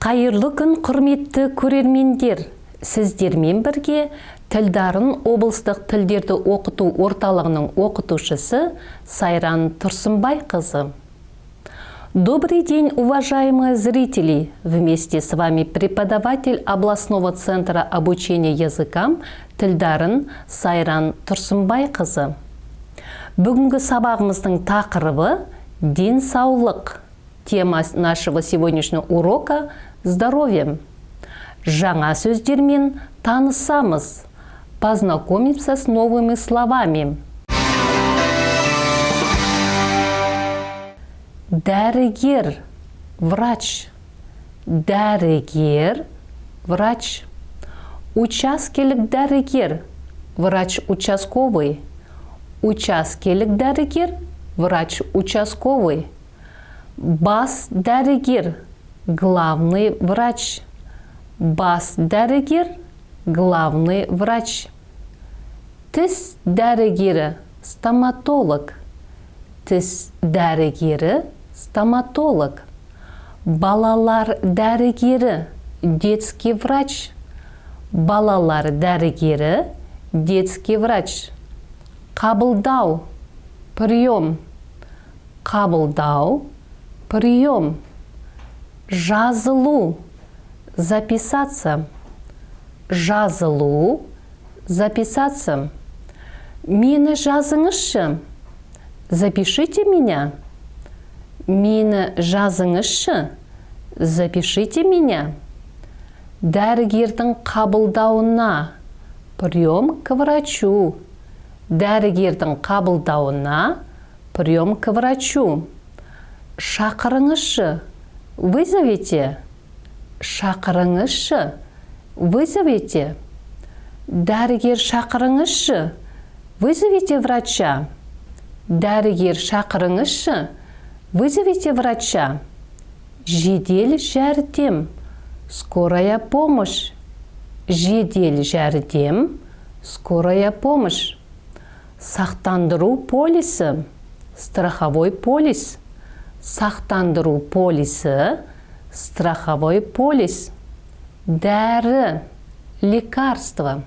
Қайырлы күн, құрметті көрермендер. Сіздермен бірге Тілдарын облыстық тілдерді оқыту орталығының оқытушысы Сайран Тұрсынбайқызы. Добрый день, уважаемые зрители! Вместе с вами преподаватель областного центра обучения языкам Тілдарын Сайран Тұрсынбайқызы. Бүгінгі сабағымыздың тақырыбы денсаулық. Тема нашего сегодняшнего урока – здоровье. Жаңа сөздермен танысамыз, познакомимся с новыми словами. Дәрігер, врач. Дәрігер, врач. Учаскелік дәрігер, врач участковый. Учаскелік дәрігер, врач участковый. Бас дәрігер, главный врач. Бас дәрігер, главный врач. Тіс дәрігері, стоматолог. Тіс дәрігері, стоматолог. Балалар дәрігері, детский врач. Балалар дәрігері, детский врач. Қабылдау, прием. Қабылдау, прием. Жазылу, записаться. Жазылу, записаться. Мені жазыңызшы. Запишите меня. Мені жазыңызшы. Запишите меня. Дәрігердің қабылдауына. Прием к врачу. Дәрігердің қабылдауына. Прием к врачу. Шақырыңызшы. Вызовите. Шақырыңызшы. Вызовите. Дәрігер шақырыңызшы. Вызовите врача. Дәрігер шақырыңызшы. Вызовите врача. Жедел жәрдем. Скорая помощь. Жедел жәрдем. Скорая помощь. Сақтандыру полисі. Страховой полис. Сақтандыру полисі. Страховой полис. Дәрі. Лекарство.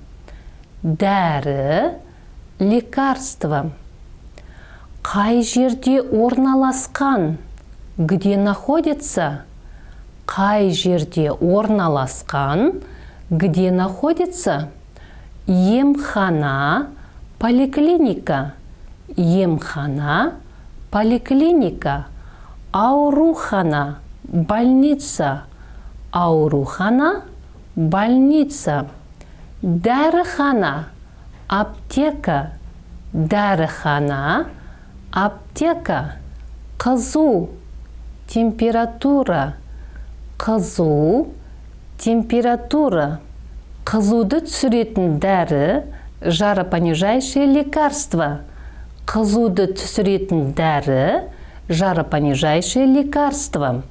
Дәрі. Лекарство. Қай жерде орналасқан? Где находится? Қай жерде орналасқан? Где находится? Емхана, поликлиника. Емхана, поликлиника. Аурухана, больница. Аурухана, больница. Дәріхана, аптека. Дәріхана, аптека. Қызу, температура. Қызу, температура. Қызуды түсіретін дәрі, жаропонижающее лекарство. Қызуды түсіретін дәрі, жаропонижающее лекарство.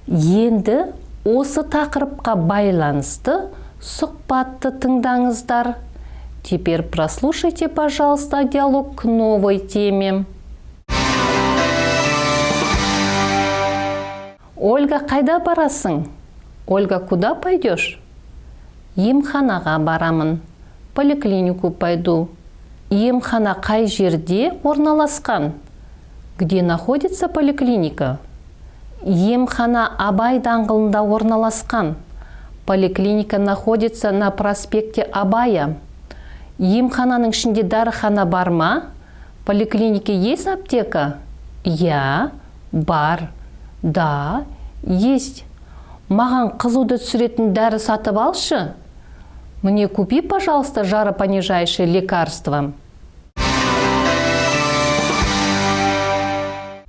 Енді осы тақырыпқа байланысты сұхбатты тыңдаңыздар. Теперь прослушайте, пожалуйста, диалог к новой теме. Ольга, қайда барасың? Ольга, куда пойдешь? Емханаға барамын. Поликлинику пойду. Емхана қай жерде орналасқан? Где находится поликлиника? Емхана Абай даңғылында орналасқан. Поликлиника находится на проспекте Абая. Емхананың ішінде дәріхана бар ма? Поликлинике есть аптека? Я, бар. Да, есть. Маған қызуды түсіретін дәрі сатып алшы. Мне купи, пожалуйста, жаропонижающее лекарство.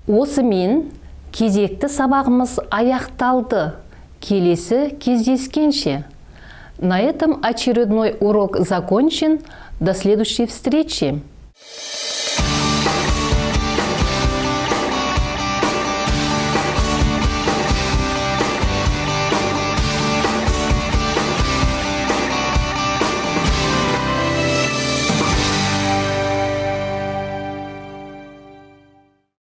Осымен кезекті сабағымыз аяқталды. Келесі кездескенше. На этом очередной урок закончен. До следующей встречи.